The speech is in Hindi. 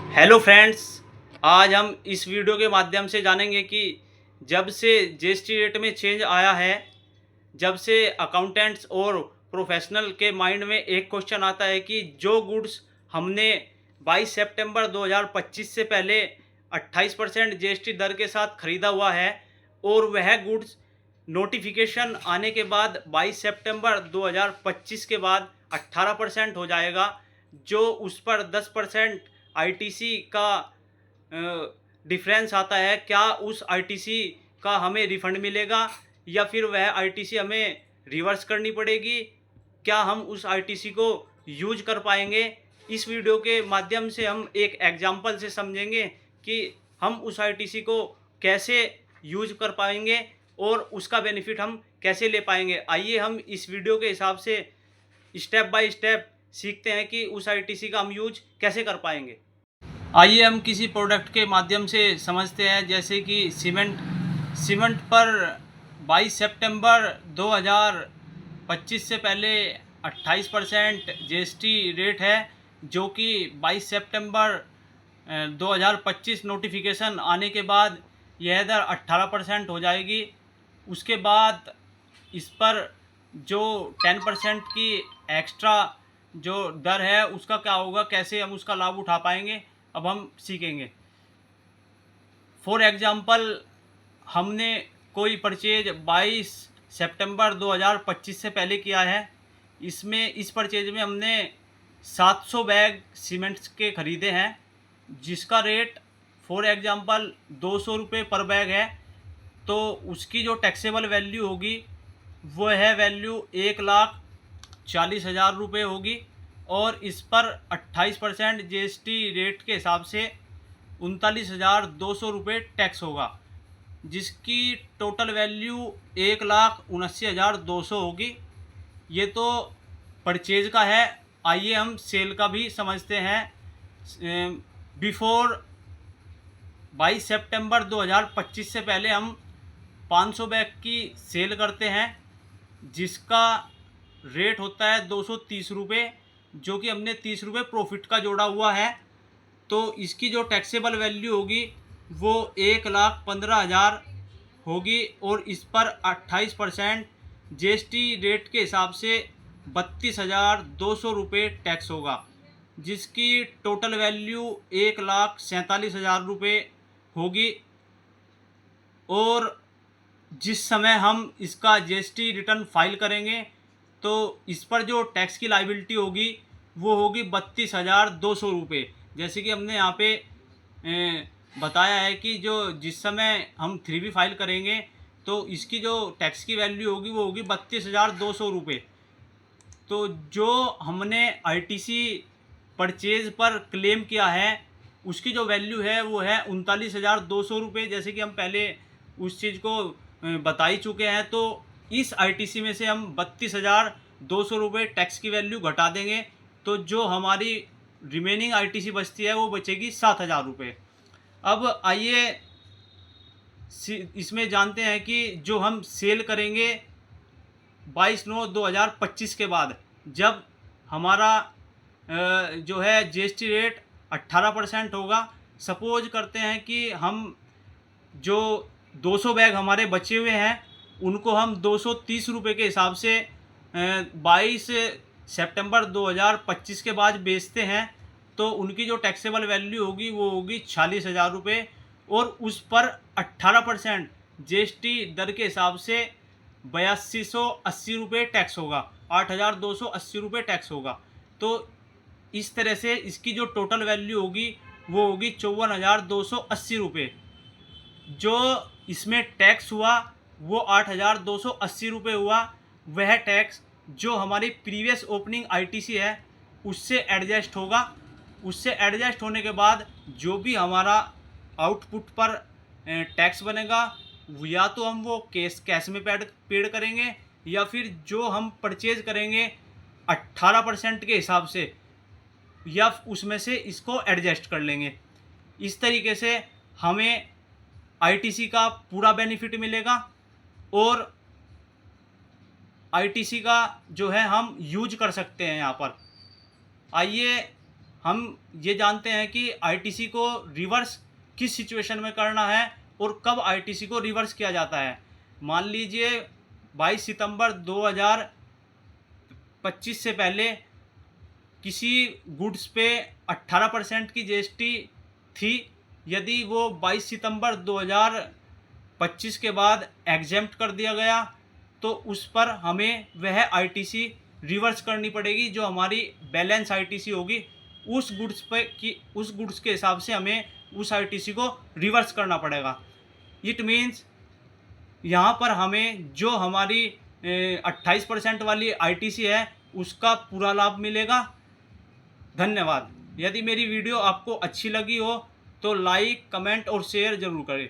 हेलो फ्रेंड्स, आज हम इस वीडियो के माध्यम से जानेंगे कि जब से जीएसटी रेट में चेंज आया है, जब से अकाउंटेंट्स और प्रोफेशनल के माइंड में एक क्वेश्चन आता है कि जो गुड्स हमने 22 सितंबर 2025 से पहले 28% जीएसटी दर के साथ ख़रीदा हुआ है और वह गुड्स नोटिफिकेशन आने के बाद 22 सितंबर 2025 के बाद 18% हो जाएगा, जो उस पर 10% आईटीसी का डिफरेंस आता है। क्या उस आईटीसी का हमें रिफंड मिलेगा या फिर वह आईटीसी हमें रिवर्स करनी पड़ेगी? क्या हम उस आईटीसी को यूज कर पाएंगे? इस वीडियो के माध्यम से हम एक एग्जांपल से समझेंगे कि हम उस आईटीसी को कैसे यूज कर पाएंगे और उसका बेनिफिट हम कैसे ले पाएंगे। आइए हम इस वीडियो के हिसाब से स्टेप बाय स्टेप सीखते हैं कि उस आईटीसी का हम यूज कैसे कर पाएंगे। आइए हम किसी प्रोडक्ट के माध्यम से समझते हैं, जैसे कि सीमेंट पर 22 सितंबर 2025 से पहले 28% जीएसटी रेट है, जो कि 22 सितंबर 2025 नोटिफिकेशन आने के बाद यह दर 18% हो जाएगी। उसके बाद इस पर जो 10% की एक्स्ट्रा जो दर है उसका क्या होगा, कैसे हम उसका लाभ उठा पाएंगे, अब हम सीखेंगे। फॉर एग्जांपल, हमने कोई परचेज 22 सितंबर 2025 से पहले किया है। इस परचेज में हमने 700 बैग सीमेंट्स के ख़रीदे हैं, जिसका रेट फॉर एग्जांपल 200 रुपये पर बैग है। तो उसकी जो टैक्सेबल वैल्यू होगी वो है वैल्यू 1,40,000 रुपये होगी और इस पर 28% जीएसटी रेट के हिसाब से 39,200 रुपये टैक्स होगा, जिसकी टोटल वैल्यू 1,79,200 होगी। ये तो परचेज का है। आइए हम सेल का भी समझते हैं। बिफोर 22 सितंबर 2025 से पहले हम 500 बैग की सेल करते हैं, जिसका रेट होता है 230 रुपये, जो कि हमने 30 रुपये प्रॉफिट का जोड़ा हुआ है। तो इसकी जो टैक्सेबल वैल्यू होगी वो 1,15,000 होगी और इस पर 28% जीएसटी रेट के हिसाब से 32,200 रुपये टैक्स होगा, जिसकी टोटल वैल्यू 1,47,000 रुपये होगी। और जिस समय हम इसका जीएसटी रिटर्न फाइल करेंगे तो इस पर जो टैक्स की लायबिलिटी होगी वो होगी 32,200 रुपये। जैसे कि हमने यहाँ पे बताया है कि जो जिस समय हम 3B फाइल करेंगे तो इसकी जो टैक्स की वैल्यू होगी वो होगी 32,200 रुपये। तो जो हमने आईटीसी परचेज पर क्लेम किया है उसकी जो वैल्यू है वो है 39,200 रुपये। जैसे कि हम पहले उस चीज़ को बता ही चुके हैं। तो इस आईटीसी में से हम 32,200 रुपये टैक्स की वैल्यू घटा देंगे, तो जो हमारी रिमेनिंग आईटीसी बचती है वो बचेगी 7,000 रुपये। अब आइए इसमें जानते हैं कि जो हम सेल करेंगे 22/9/2025 के बाद, जब हमारा जो है जीएसटी रेट 18% होगा। सपोज करते हैं कि हम जो 200 बैग हमारे बचे हुए हैं उनको हम 230 रुपये के हिसाब से 22 सितंबर 2025 के बाद बेचते हैं, तो उनकी जो टैक्सेबल वैल्यू होगी वो होगी 46,000 रुपये और उस पर 18% जीएसटी दर के हिसाब से 8280 रुपये टैक्स होगा, 8,280 रुपये टैक्स होगा। तो इस तरह से इसकी जो टोटल वैल्यू होगी वो होगी 54,280 रुपये। जो इसमें टैक्स हुआ वो 8,280 रुपये हुआ। वह टैक्स जो हमारी प्रीवियस ओपनिंग आईटीसी है उससे एडजस्ट होगा। उससे एडजस्ट होने के बाद जो भी हमारा आउटपुट पर टैक्स बनेगा या तो हम वो कैश में पेड करेंगे या फिर जो हम परचेज करेंगे 18% के हिसाब से या उसमें से इसको एडजस्ट कर लेंगे। इस तरीके से हमें आईटीसी का पूरा बेनिफिट मिलेगा और आईटीसी का जो है हम यूज कर सकते हैं यहाँ पर। आइए हम ये जानते हैं कि आईटीसी को रिवर्स किस सिचुएशन में करना है और कब आईटीसी को रिवर्स किया जाता है। मान लीजिए 22 सितंबर 2025 से पहले किसी गुड्स पे 18% की जीएसटी थी। यदि वो 22 सितंबर 2025 के बाद एग्जेम्प्ट कर दिया गया तो उस पर हमें वह आईटीसी रिवर्स करनी पड़ेगी। जो हमारी बैलेंस आईटीसी होगी उस गुड्स के हिसाब से हमें उस आईटीसी को रिवर्स करना पड़ेगा। इट मीन्स यहाँ पर हमें जो हमारी 28% वाली आईटीसी है उसका पूरा लाभ मिलेगा। धन्यवाद। यदि मेरी वीडियो आपको अच्छी लगी हो तो लाइक, कमेंट और शेयर ज़रूर करें।